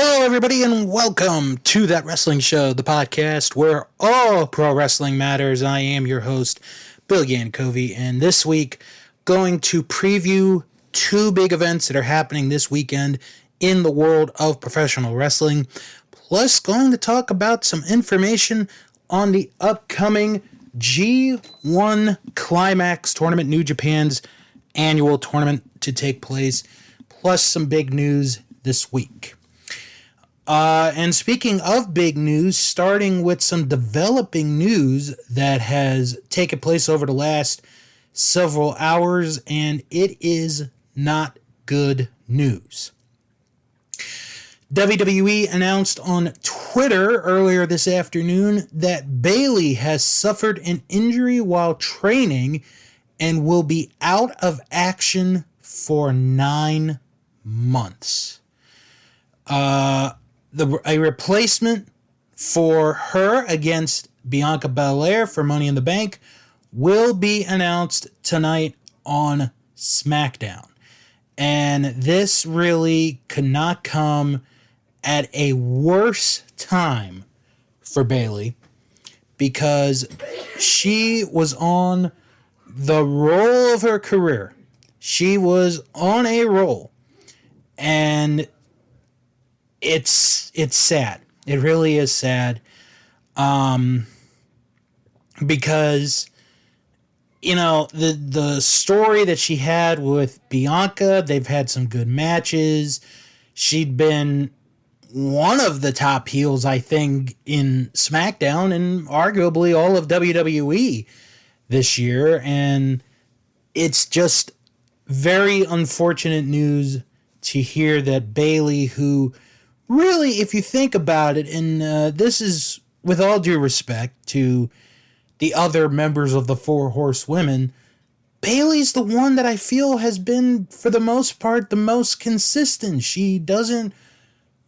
Hello, everybody, and welcome to That Wrestling Show, the podcast where all pro wrestling matters. I am your host, Bill Yankovi, and this week, going to preview two big events that are happening this weekend in the world of professional wrestling, plus going to talk about some information on the upcoming G1 Climax tournament, New Japan's annual tournament to take place, plus some big news this week. And speaking of big news, starting with some developing news that has taken place over the last several hours, and it is not good news. WWE announced on Twitter earlier this afternoon that Bayley has suffered an injury while training and will be out of action for 9 months. A replacement for her against Bianca Belair for Money in the Bank will be announced tonight on SmackDown. And this really could not come at a worse time for Bayley, because she was on the roll of her career. She was on a roll. And it's sad. It really is sad. Because, you know, the story that she had with Bianca, they've had some good matches. She'd been one of the top heels, I think, in SmackDown and arguably all of WWE this year. And it's just very unfortunate news to hear that Bayley, who really, if you think about it, and this is with all due respect to the other members of the Four Horsewomen, Bayley's the one that I feel has been, for the most part, the most consistent. She doesn't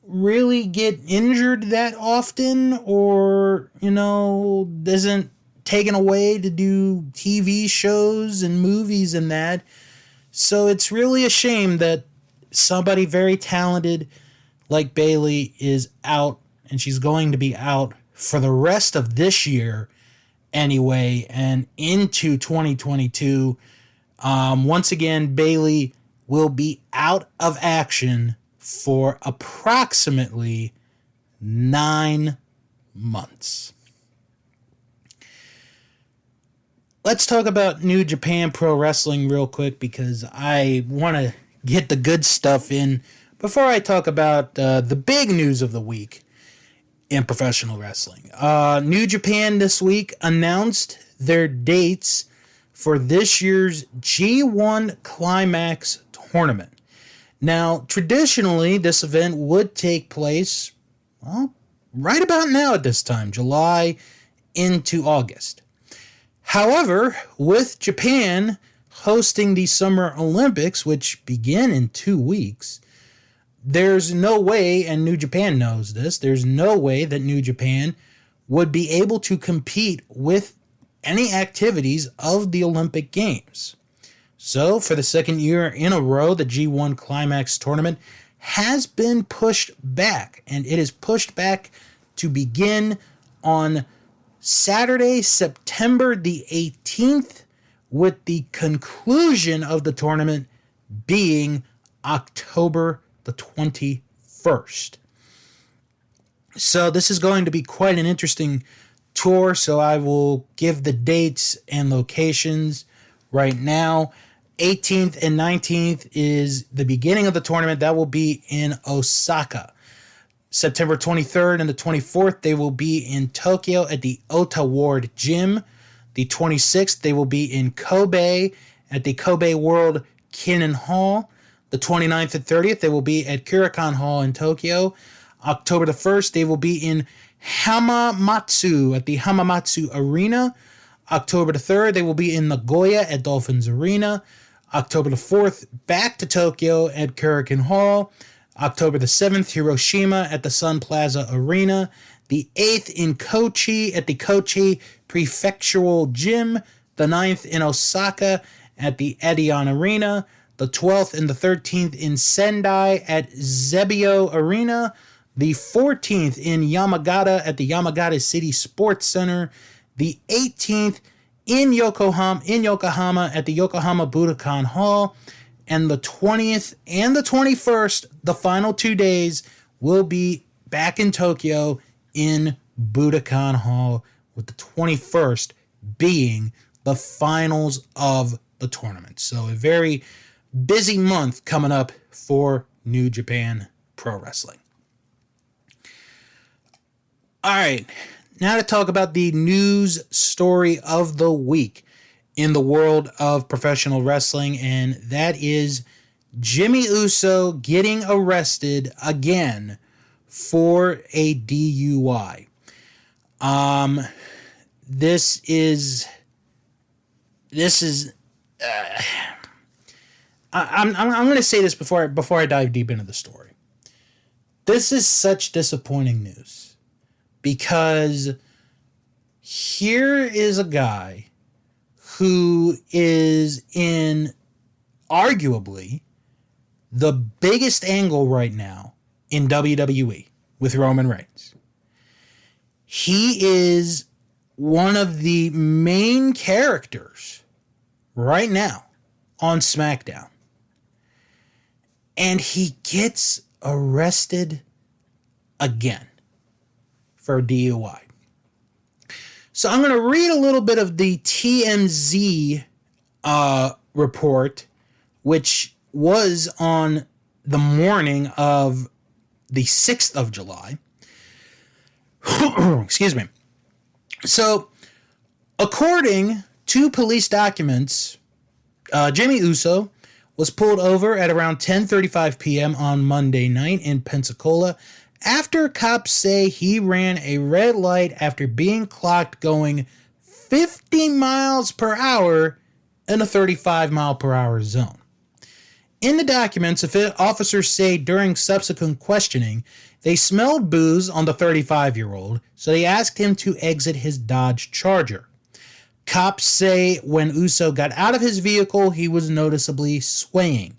really get injured that often, or, you know, isn't taken away to do TV shows and movies and that. So it's really a shame that somebody very talented like Bayley is out, and she's going to be out for the rest of this year anyway, and into 2022. Once again, Bayley will be out of action for approximately 9 months. Let's talk about New Japan Pro Wrestling real quick, because I want to get the good stuff in before I talk about the big news of the week in professional wrestling. New Japan this week announced their dates for this year's G1 Climax tournament. Now, traditionally, this event would take place, well, right about now at this time, July into August. However, with Japan hosting the Summer Olympics, which begin in 2 weeks, there's no way, and New Japan knows this, there's no way that New Japan would be able to compete with any activities of the Olympic Games. So, for the second year in a row, the G1 Climax tournament has been pushed back, and it is pushed back to begin on Saturday, September the 18th, with the conclusion of the tournament being October the 21st. So this is going to be quite an interesting tour, so I will give the dates and locations right now. 18th and 19th is the beginning of the tournament. That will be in Osaka. September 23rd and the 24th, they will be in Tokyo at the Ota Ward Gym. The 26th, they will be in Kobe at the Kobe World Kinnan Hall. The 29th and 30th, they will be at Kurikan Hall in Tokyo. October the 1st, they will be in Hamamatsu at the Hamamatsu Arena. October the 3rd, they will be in Nagoya at Dolphins Arena. October the 4th, back to Tokyo at Kurikan Hall. October the 7th, Hiroshima at the Sun Plaza Arena. The 8th in Kochi at the Kochi Prefectural Gym. The 9th in Osaka at the Edion Arena. The 12th and the 13th in Sendai at Zebbio Arena. the 14th in Yamagata at the Yamagata City Sports Center, the 18th in Yokohama at the Yokohama Budokan Hall, and the 20th and the 21st, the final 2 days, will be back in Tokyo in Budokan Hall, with the 21st being the finals of the tournament. So a very busy month coming up for New Japan Pro Wrestling. All right, now to talk about the news story of the week in the world of professional wrestling, and that is Jimmy Uso getting arrested again for a DUI. This is I'm going to say this before I dive deep into the story. This is such disappointing news, because here is a guy who is in arguably the biggest angle right now in WWE with Roman Reigns. He is one of the main characters right now on SmackDown. And he gets arrested again for DUI. So I'm going to read a little bit of the TMZ report, which was on the morning of the 6th of July. Excuse me. So, according to police documents, Jimmy Uso was pulled over at around 10:35 p.m. on Monday night in Pensacola after cops say he ran a red light after being clocked going 50 miles per hour in a 35 mile per hour zone. In the documents, officers say during subsequent questioning, they smelled booze on the 35-year-old, so they asked him to exit his Dodge Charger. Cops say when Uso got out of his vehicle, he was noticeably swaying.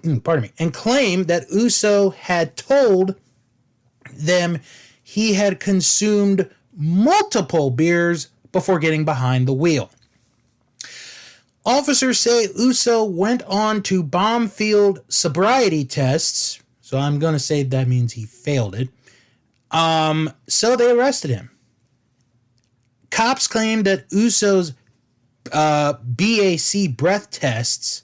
And claimed that Uso had told them he had consumed multiple beers before getting behind the wheel. Officers say Uso went on to bomb field sobriety tests, so I'm going to say that means he failed it. So they arrested him. Cops claimed that Uso's BAC breath tests,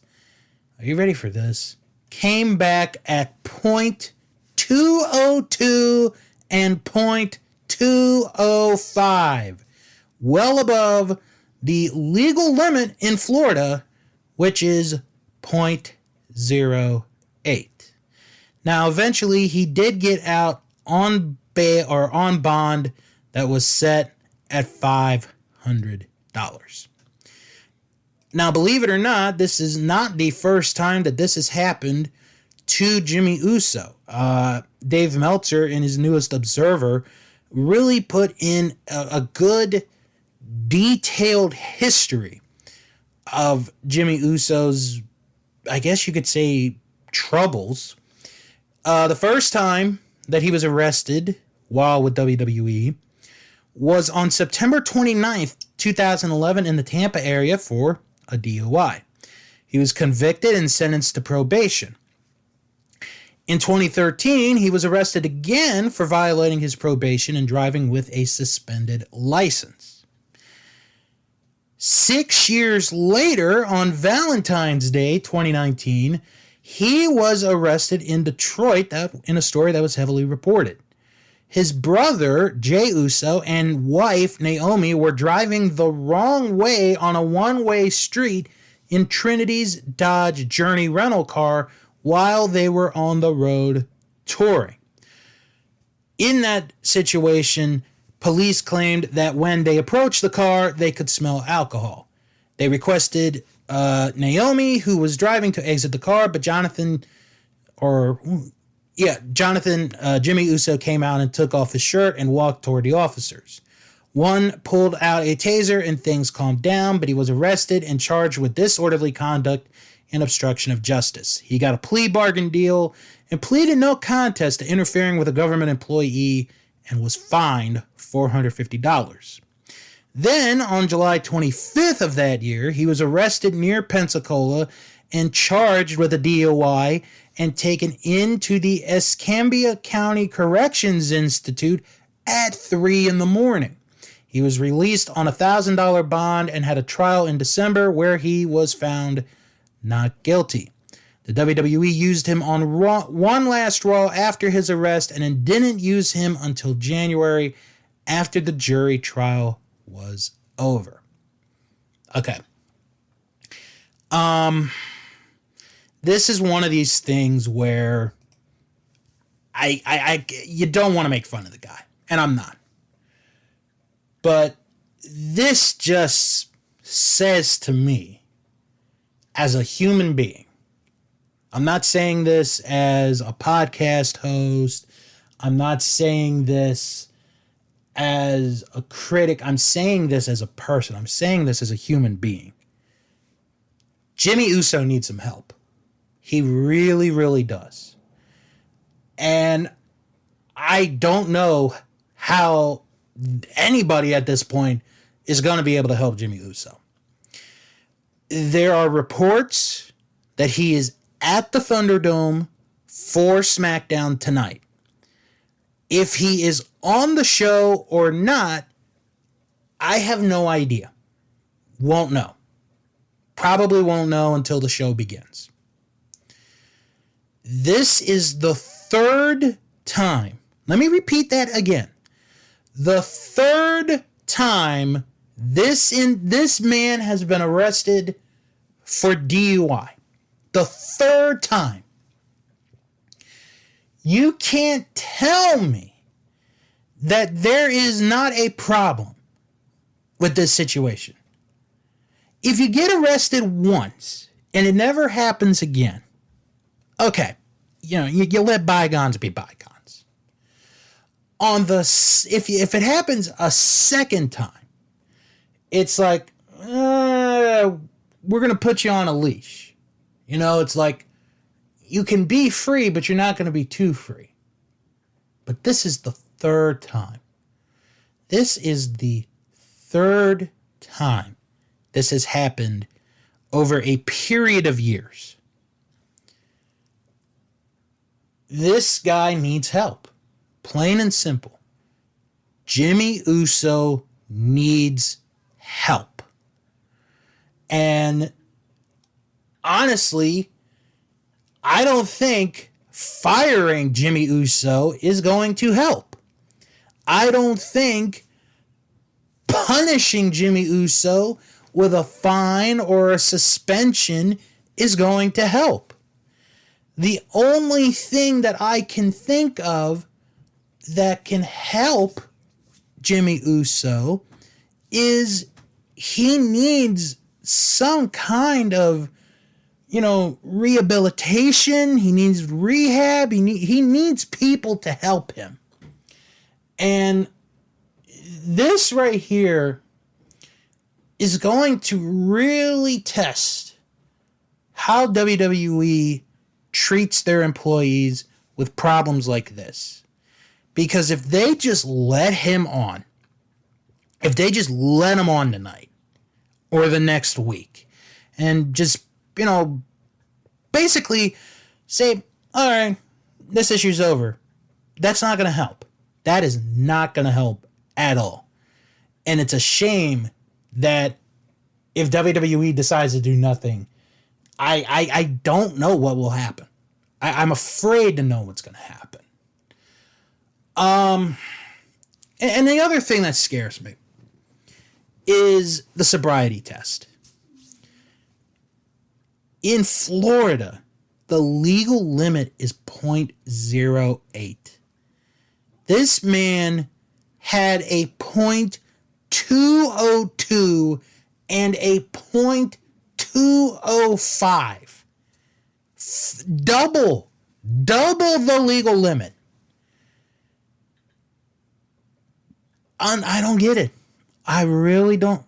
are you ready for this, came back at .202 and .205, well above the legal limit in Florida, which is .08. Now, eventually, he did get out on bail or on bond that was set at $500. Now, believe it or not, this is not the first time that this has happened to Jimmy Uso. Dave Meltzer, in his newest Observer, really put in a good, detailed history of Jimmy Uso's, I guess you could say, troubles. The first time that he was arrested while with WWE was on September 29th, 2011 in the Tampa area for a DUI. He was convicted and sentenced to probation. In 2013, he was arrested again for violating his probation and driving with a suspended license. 6 years later, on Valentine's Day 2019, he was arrested in Detroit in a story that was heavily reported. His brother, Jay Uso, and wife, Naomi, were driving the wrong way on a one-way street in Trinity's Dodge Journey rental car while they were on the road touring. In that situation, police claimed that when they approached the car, they could smell alcohol. They requested Naomi, who was driving, to exit the car, but Jimmy Uso came out and took off his shirt and walked toward the officers. One pulled out a taser and things calmed down, but he was arrested and charged with disorderly conduct and obstruction of justice. He got a plea bargain deal and pleaded no contest to interfering with a government employee and was fined $450. Then, on July 25th of that year, he was arrested near Pensacola and charged with a DUI and taken into the Escambia County Corrections Institute at 3 in the morning. He was released on a $1,000 bond and had a trial in December where he was found not guilty. The WWE used him on one last Raw after his arrest and then didn't use him until January after the jury trial was over. Okay. This is one of these things where you don't want to make fun of the guy, and I'm not. But this just says to me, as a human being, I'm not saying this as a podcast host, I'm not saying this as a critic, I'm saying this as a person, I'm saying this as a human being. Jimmy Uso needs some help. He really, really does. And I don't know how anybody at this point is going to be able to help Jimmy Uso. There are reports that he is at the Thunderdome for SmackDown tonight. If he is on the show or not, I have no idea. Won't know. Probably won't know until the show begins. This is the third time. Let me repeat that again. The third time this man has been arrested for DUI. The third time. You can't tell me that there is not a problem with this situation. If you get arrested once and it never happens again, okay, you let bygones be bygones. If it happens a second time, it's like, we're going to put you on a leash. It's like, you can be free, but you're not going to be too free. But this is the third time. This is the third time this has happened over a period of years. This guy needs help. Plain and simple. Jimmy Uso needs help. And honestly, I don't think firing Jimmy Uso is going to help. I don't think punishing Jimmy Uso with a fine or a suspension is going to help. The only thing that I can think of that can help Jimmy Uso is he needs some kind of, rehabilitation. He needs rehab. He needs people to help him. And this right here is going to really test how WWE treats their employees with problems like this. Because if they just let him on, if they just let him on tonight or the next week and just, basically say, all right, this issue's over. That's not going to help. That is not going to help at all. And it's a shame that if WWE decides to do nothing, I don't know what will happen. I'm afraid to know what's going to happen. And the other thing that scares me is the sobriety test. In Florida, the legal limit is .08. This man had a .202 and a .205. Double the legal limit. I don't get it. I really don't.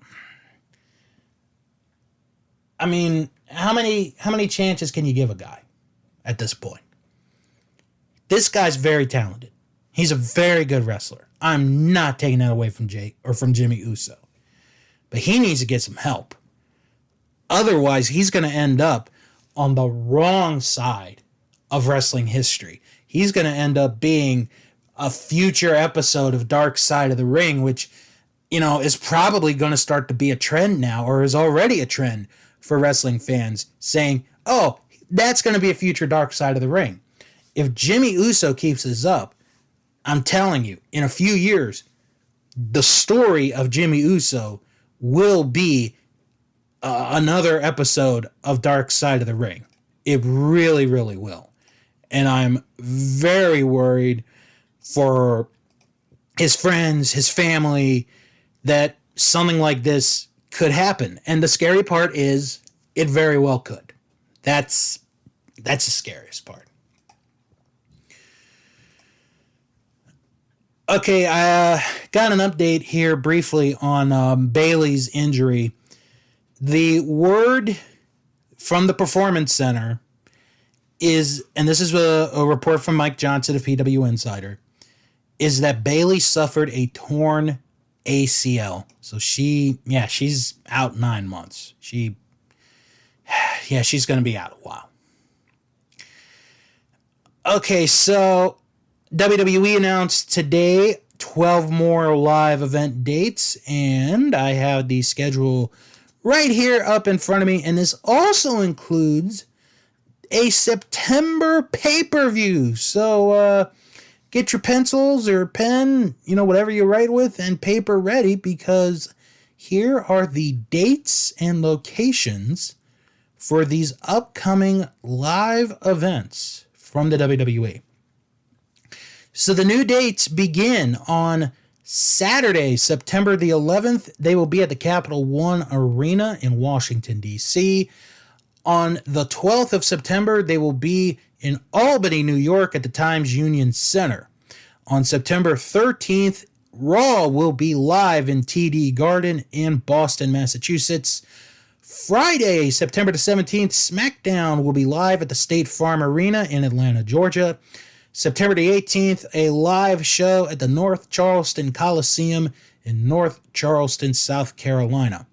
I mean, how many chances can you give a guy at this point? This guy's very talented. He's a very good wrestler. I'm not taking that away from Jimmy Uso. But he needs to get some help. Otherwise, he's going to end up on the wrong side of wrestling history. He's going to end up being a future episode of Dark Side of the Ring, which, is probably going to start to be a trend now, or is already a trend for wrestling fans, saying, oh, that's going to be a future Dark Side of the Ring. If Jimmy Uso keeps this up, I'm telling you, in a few years, the story of Jimmy Uso will be another episode of Dark Side of the Ring. It really, really will. And I'm very worried for his friends, his family, that something like this could happen. And the scary part is it very well could. That's the scariest part. Okay, I got an update here briefly on Bayley's injury. The word from the Performance Center is, and this is a report from Mike Johnson of PW Insider, is that Bayley suffered a torn ACL. So she's out 9 months. She's going to be out a while. Okay, so WWE announced today 12 more live event dates, and I have the schedule right here up in front of me, and this also includes a September pay-per-view. So get your pencils or pen, whatever you write with, and paper ready, because here are the dates and locations for these upcoming live events from the WWE. So the new dates begin on Saturday, September the 11th. They will be at the Capital One Arena in Washington, D.C. On the 12th of September, they will be in Albany, New York at the Times Union Center. On September 13th, Raw will be live in TD Garden in Boston, Massachusetts. Friday, September the 17th, SmackDown will be live at the State Farm Arena in Atlanta, Georgia. September the 18th, a live show at the North Charleston Coliseum in North Charleston, South Carolina.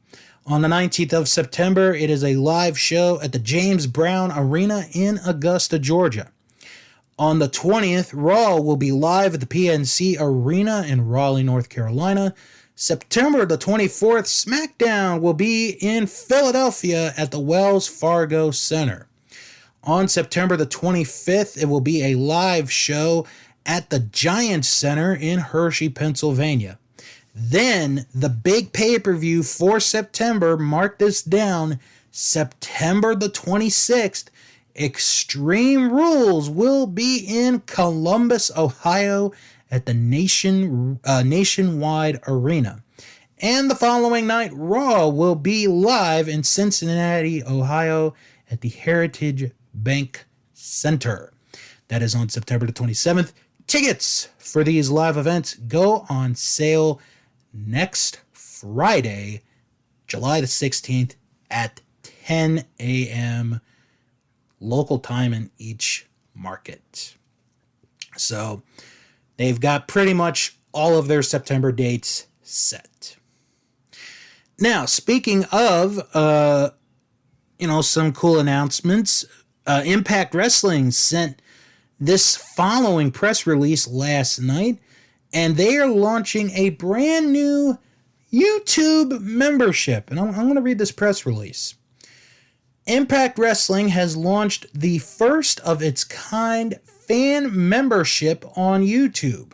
On the 19th of September, it is a live show at the James Brown Arena in Augusta, Georgia. On the 20th, Raw will be live at the PNC Arena in Raleigh, North Carolina. September the 24th, SmackDown will be in Philadelphia at the Wells Fargo Center. On September the 25th, it will be a live show at the Giants Center in Hershey, Pennsylvania. Then, the big pay-per-view for September, mark this down, September the 26th, Extreme Rules will be in Columbus, Ohio at the Nationwide Arena. And the following night, Raw will be live in Cincinnati, Ohio at the Heritage Bank Center. That is on September the 27th. Tickets for these live events go on sale next Friday, July the 16th at 10 a.m. local time in each market. So they've got pretty much all of their September dates set. Now, speaking of, some cool announcements, Impact Wrestling sent this following press release last night, and they are launching a brand new YouTube membership. And I'm going to read this press release. Impact Wrestling has launched the first of its kind fan membership on YouTube.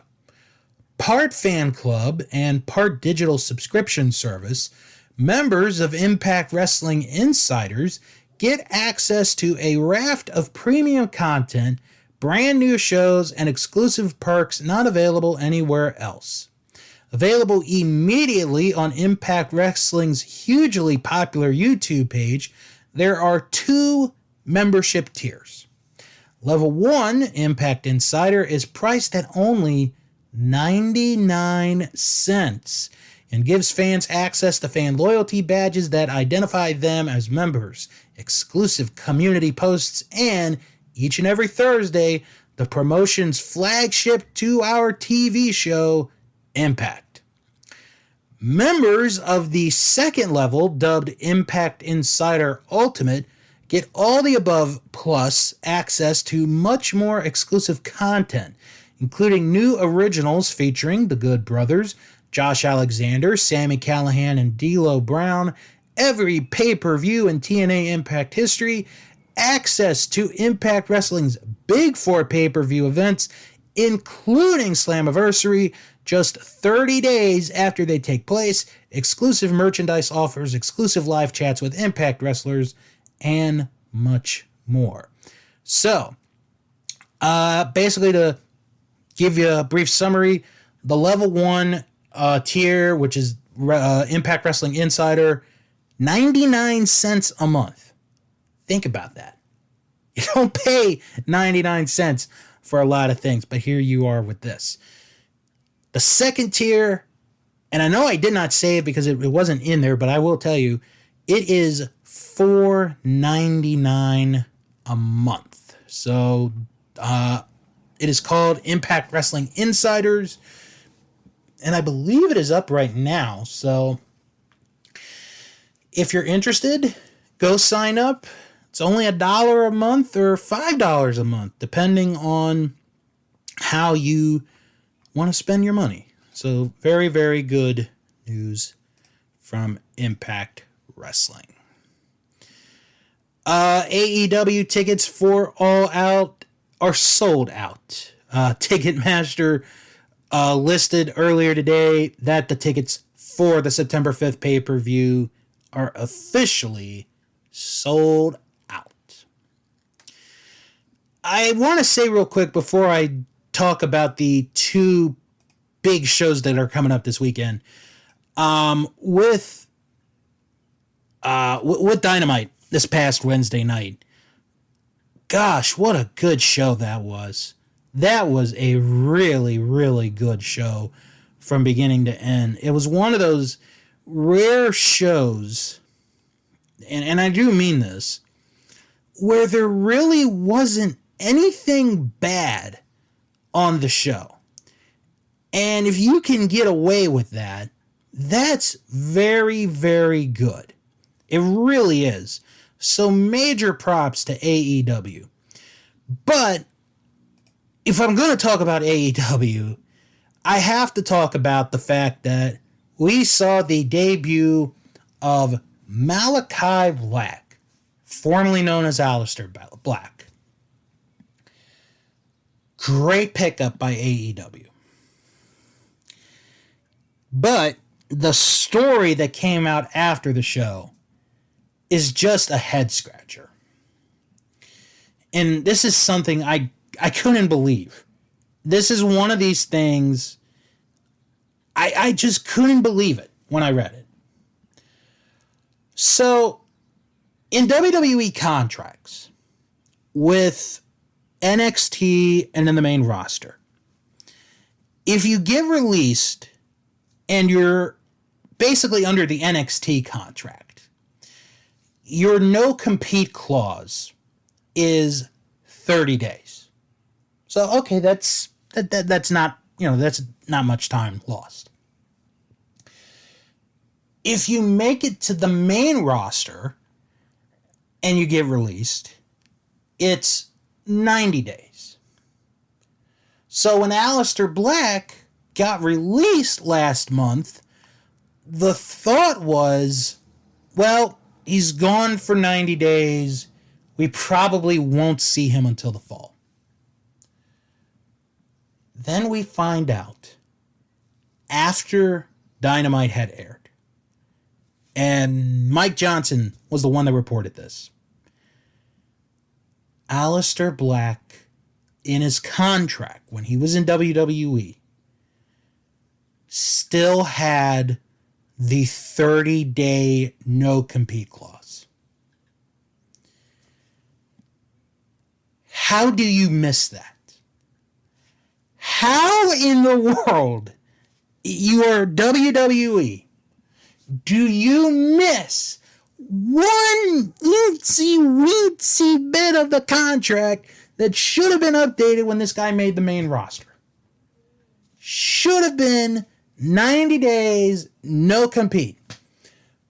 Part fan club and part digital subscription service, members of Impact Wrestling Insiders get access to a raft of premium content, brand new shows, and exclusive perks not available anywhere else. Available immediately on Impact Wrestling's hugely popular YouTube page, there are two membership tiers. Level 1, Impact Insider, is priced at only 99 cents and gives fans access to fan loyalty badges that identify them as members, exclusive community posts, and each and every Thursday, the promotion's flagship 2-hour TV show, Impact. Members of the second level, dubbed Impact Insider Ultimate, get all the above plus access to much more exclusive content, including new originals featuring the Good Brothers, Josh Alexander, Sami Callihan, and D'Lo Brown, every pay-per-view in TNA Impact history, access to Impact Wrestling's Big Four pay-per-view events, including Slammiversary, just 30 days after they take place, exclusive merchandise offers, exclusive live chats with Impact wrestlers, and much more. So, basically to give you a brief summary, the level 1 tier, which is Impact Wrestling Insider, 99 cents a month. Think about that. You don't pay 99 cents for a lot of things, but here you are with this. The second tier, and I know I did not say it because it wasn't in there, but I will tell you, it is $4.99 a month. So it is called Impact Wrestling Insiders, and I believe it is up right now. So if you're interested, go sign up. It's only $1 a month or $5 a month, depending on how you want to spend your money. So very, very good news from Impact Wrestling. AEW tickets for All Out are sold out. Ticketmaster listed earlier today that the tickets for the September 5th pay-per-view are officially sold out. I want to say real quick before I talk about the two big shows that are coming up this weekend, with Dynamite this past Wednesday night. Gosh, what a good show that was. That was a really, really good show from beginning to end. It was one of those rare shows, and I do mean this, where there really wasn't anything bad on the show. And if you can get away with that, that's very, very good. It really is. So major props to AEW. But if I'm going to talk about AEW, I have to talk about the fact that we saw the debut of Malakai Black, formerly known as Aleister Black. Great pickup by AEW. But the story that came out after the show is just a head scratcher. And this is something I couldn't believe. This is one of these things I just couldn't believe it when I read it. So, in WWE contracts with NXT and in the main roster, if you get released and you're basically under the NXT contract, your no-compete clause is 30 days. So, okay, that's not, that's not much time lost. If you make it to the main roster and you get released, it's 90 days. So when Aleister Black got released last month, the thought was, well, he's gone for 90 days. We probably won't see him until the fall. Then we find out after Dynamite had aired, and Mike Johnson was the one that reported this, Aleister Black, in his contract when he was in WWE, still had the 30-day no-compete clause. How do you miss that? How in the world, you are WWE, do you miss one itsy-weetsy bit of the contract that should have been updated when this guy made the main roster. Should have been 90 days, no compete.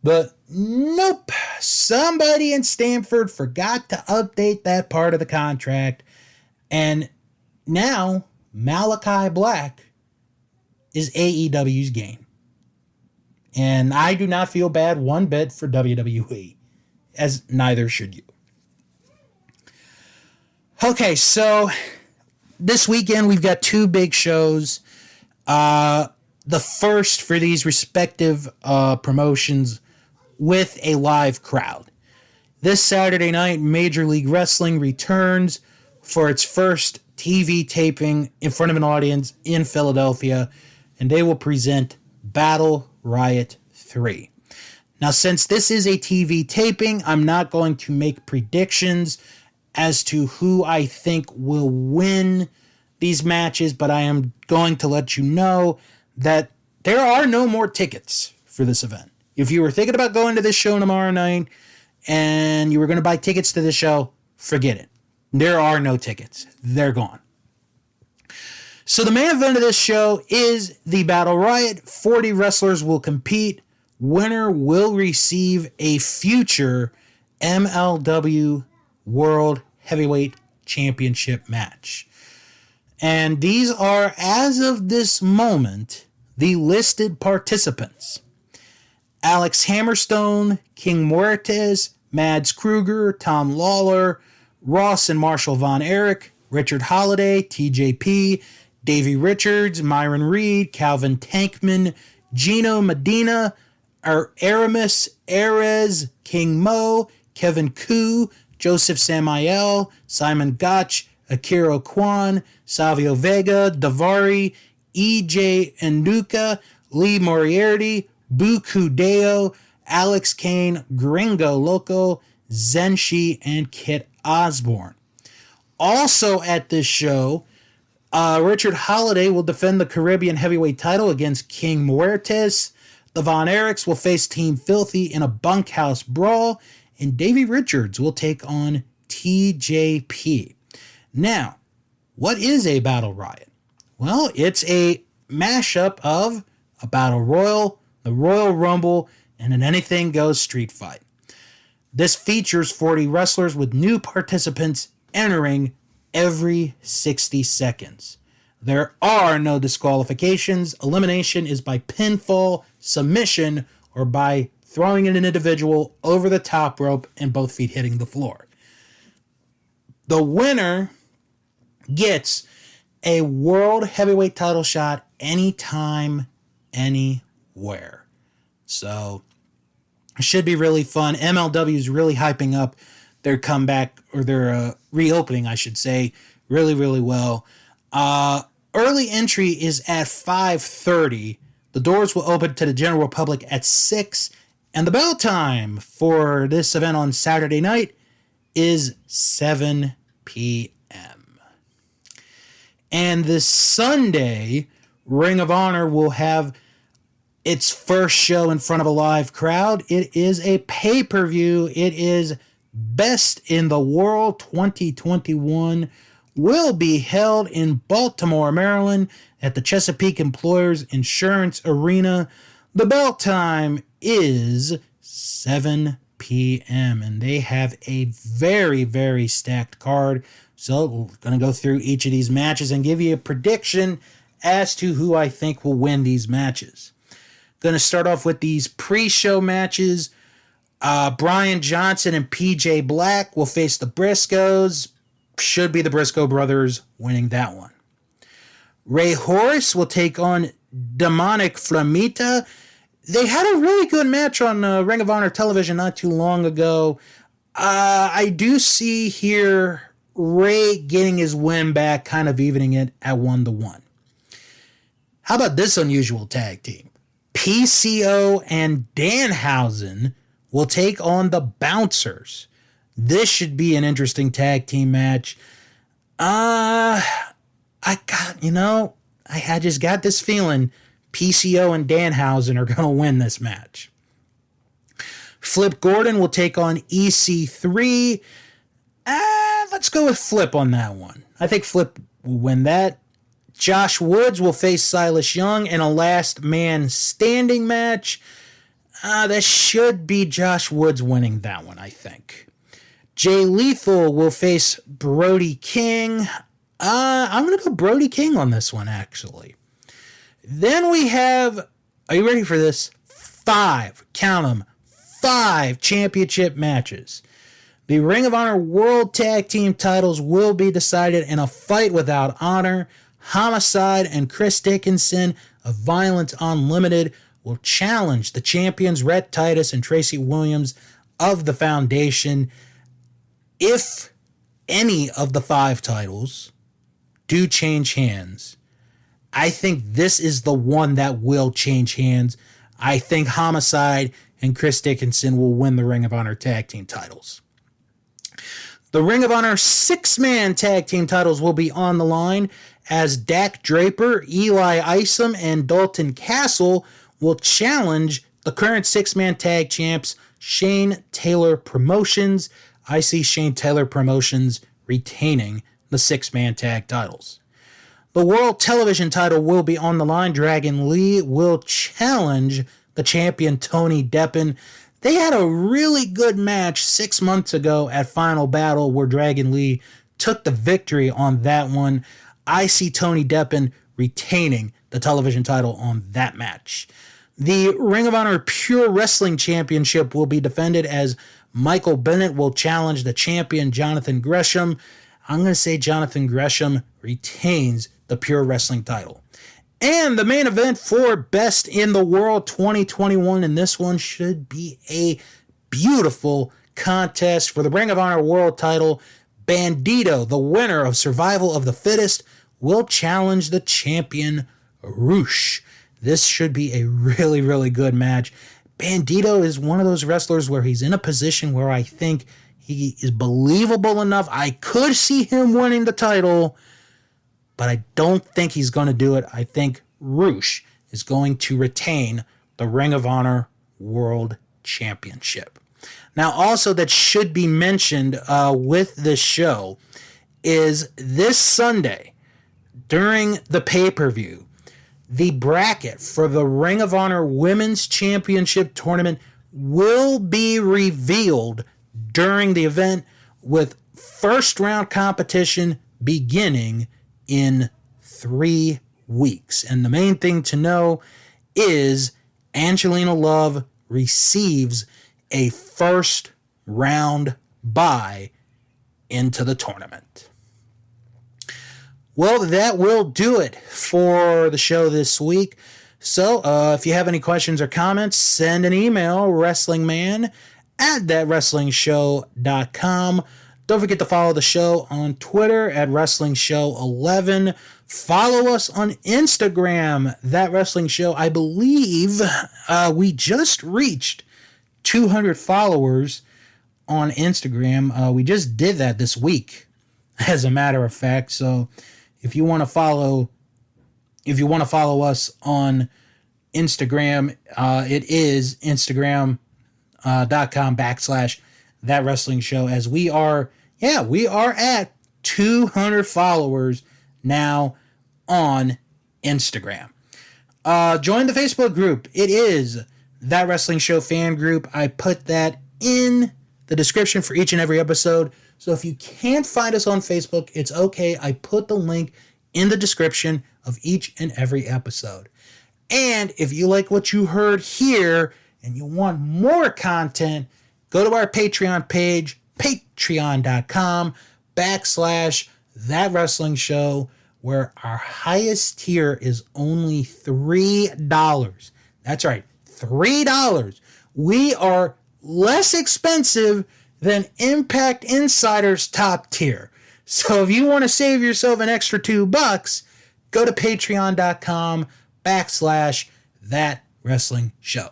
But nope, somebody in Stamford forgot to update that part of the contract, and now Malakai Black is AEW's gain. And I do not feel bad one bit for WWE, as neither should you. Okay, so this weekend we've got two big shows. The first for these respective promotions with a live crowd. This Saturday night, Major League Wrestling returns for its first TV taping in front of an audience in Philadelphia, and they will present Battle Riot 3. Now, since this is a TV taping, I'm not going to make predictions as to who I think will win these matches, but I am going to let you know that there are no more tickets for this event. If you were thinking about going to this show tomorrow night and you were going to buy tickets to this show, forget it. There are no tickets. They're gone. So the main event of this show is the Battle Riot. 40 wrestlers will compete. Winner will receive a future MLW World Heavyweight Championship match. And these are, as of this moment, the listed participants: Alex Hammerstone, King Muertes, Mads Kruger, Tom Lawler, Ross and Marshall Von Erich, Richard Holiday, TJP, Davey Richards, Myron Reed, Calvin Tankman, Gino Medina, Aramis, Erez, King Mo, Kevin Koo, Joseph Samael, Simon Gotch, Akira Kwan, Savio Vega, Davari, EJ Nduka, Lee Moriarty, Buku Deo, Alex Kane, Gringo Loco, Zenshi, and Kit Osborne. Also at this show, Richard Holiday will defend the Caribbean heavyweight title against King Muertes. The Von Erichs will face Team Filthy in a bunkhouse brawl, and Davey Richards will take on TJP. Now, what is a Battle Riot? Well, it's a mashup of a Battle Royal, the Royal Rumble, and an Anything Goes street fight. This features 40 wrestlers with new participants entering every 60 seconds. There are no disqualifications. Elimination is by pinfall, submission, or by throwing an individual over the top rope and both feet hitting the floor. The winner gets a world heavyweight title shot anytime, anywhere. So it should be really fun. MLW is really hyping up their comeback, or their reopening, I should say, really, really well. Early entry is at 5:30. The doors will open to the general public at 6. And the bell time for this event on Saturday night is 7 p.m. And this Sunday, Ring of Honor will have its first show in front of a live crowd. It is a pay-per-view. It is Best in the World 2021. Will be held in Baltimore, Maryland at the Chesapeake Employers Insurance Arena. The bell time is 7 p.m. and they have a very, very stacked card. So we're going to go through each of these matches and give you a prediction as to who I think will win these matches. Going to start off with these pre-show matches. Brian Johnson and PJ Black will face the Briscoes. Should be the Briscoe brothers winning that one. Ray Horace will take on Demonic Flamita. They had a really good match on Ring of Honor television not too long ago. I do see here Ray getting his win back, kind of evening it at 1-1. How about this unusual tag team? PCO and Danhausen will take on the Bouncers. This should be an interesting tag team match. I just got this feeling PCO and Danhausen are going to win this match. Flip Gordon will take on EC3. The Let's go with Flip on that one. I think Flip will win that. Josh Woods will face Silas Young in a last man standing match. That should be Josh Woods winning that one, I think. Jay Lethal will face Brody King. I'm going to go Brody King on this one, actually. Then we have, are you ready for this? 5, count them, 5 championship matches. The Ring of Honor World Tag Team titles will be decided in a fight without honor. Homicide and Chris Dickinson of Violence Unlimited will challenge the champions Rhett Titus and Tracy Williams of the Foundation. If any of the 5 titles do change hands, I think this is the one that will change hands. I think Homicide and Chris Dickinson will win the Ring of Honor Tag Team titles. The Ring of Honor 6-man tag team titles will be on the line as Dak Draper, Eli Isom, and Dalton Castle will challenge the current 6-man tag champs, Shane Taylor Promotions. I see Shane Taylor Promotions retaining the 6-man tag titles. The World Television title will be on the line. Dragon Lee will challenge the champion Tony Deppen. They had a really good match 6 months ago at Final Battle where Dragon Lee took the victory on that one. I see Tony Deppen retaining the television title on that match. The Ring of Honor Pure Wrestling Championship will be defended as Michael Bennett will challenge the champion Jonathan Gresham. I'm going to say Jonathan Gresham retains the Pure Wrestling title. And the main event for Best in the World 2021, and this one should be a beautiful contest for the Ring of Honor World title. Bandito, the winner of Survival of the Fittest, will challenge the champion Roosh. This should be a really, really good match. Bandito is one of those wrestlers where he's in a position where I think he is believable enough. I could see him winning the title, but I don't think he's going to do it. I think Roosh is going to retain the Ring of Honor World Championship. Now, also that should be mentioned with this show is this Sunday during the pay-per-view, the bracket for the Ring of Honor Women's Championship Tournament will be revealed during the event with first round competition beginning in 3 weeks. And the main thing to know is Angelina Love receives a first round bye into the tournament. Well, that will do it for the show this week. So, if you have any questions or comments, send an email, wrestlingman@thatwrestlingshow.com. Don't forget to follow the show on Twitter at WrestlingShow11. Follow us on Instagram, That Wrestling Show. I believe we just reached 200 followers on Instagram. We just did that this week, as a matter of fact. So if you want to follow us on Instagram, it is Instagram.com/That Wrestling Show, as we are at 200 followers now on Instagram. Join the Facebook group. It is That Wrestling Show fan group. I put that in the description for each and every episode. So if you can't find us on Facebook, it's okay. I put the link in the description of each and every episode. And if you like what you heard here and you want more content, go to our Patreon page, patreon.com/That Wrestling Show, where our highest tier is only $3. That's right, $3. We are less expensive than Impact Insider's top tier. So if you want to save yourself an extra $2, go to patreon.com/That Wrestling Show.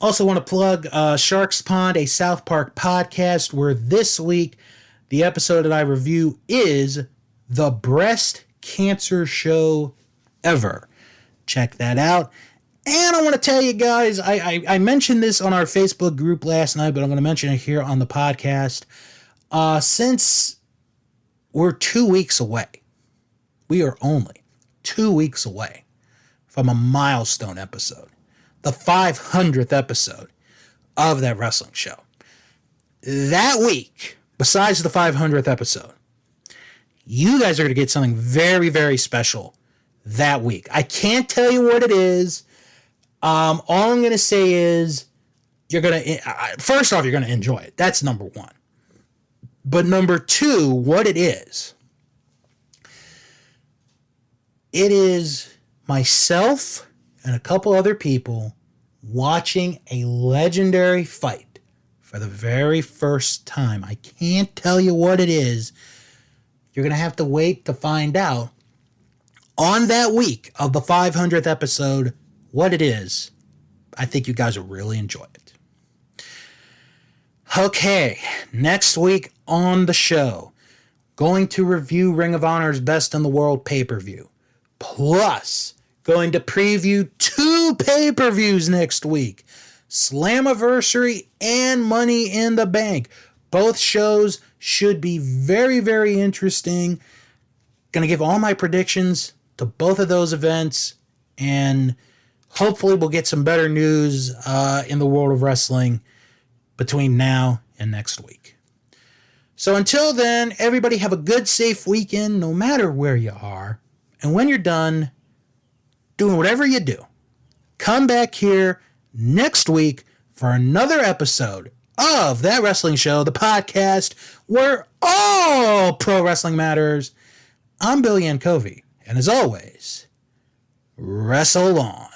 Also want to plug Sharks Pond, a South Park podcast, where this week the episode that I review is The Breast Cancer Show Ever. Check that out. And I want to tell you guys, I mentioned this on our Facebook group last night, but I'm going to mention it here on the podcast. Since we're 2 weeks away, we are only 2 weeks away from a milestone episode, the 500th episode of that wrestling show. That week, besides the 500th episode, you guys are going to get something very, very special that week. I can't tell you what it is. All I'm going to say is you're going to, first off, you're going to enjoy it. That's number one. But number two, what it is myself and a couple other people watching a legendary fight for the very first time. I can't tell you what it is. You're going to have to wait to find out on that week of the 500th episode what it is. I think you guys will really enjoy it. Okay, next week on the show, going to review Ring of Honor's Best in the World pay-per-view. Plus, going to preview 2 pay-per-views next week. Slammiversary and Money in the Bank. Both shows should be very, very interesting. Going to give all my predictions to both of those events. And hopefully we'll get some better news in the world of wrestling between now and next week. So until then, everybody have a good, safe weekend, no matter where you are. And when you're done doing whatever you do, come back here next week for another episode of That Wrestling Show, the podcast where all pro wrestling matters. I'm Billy Covey, and as always, wrestle on.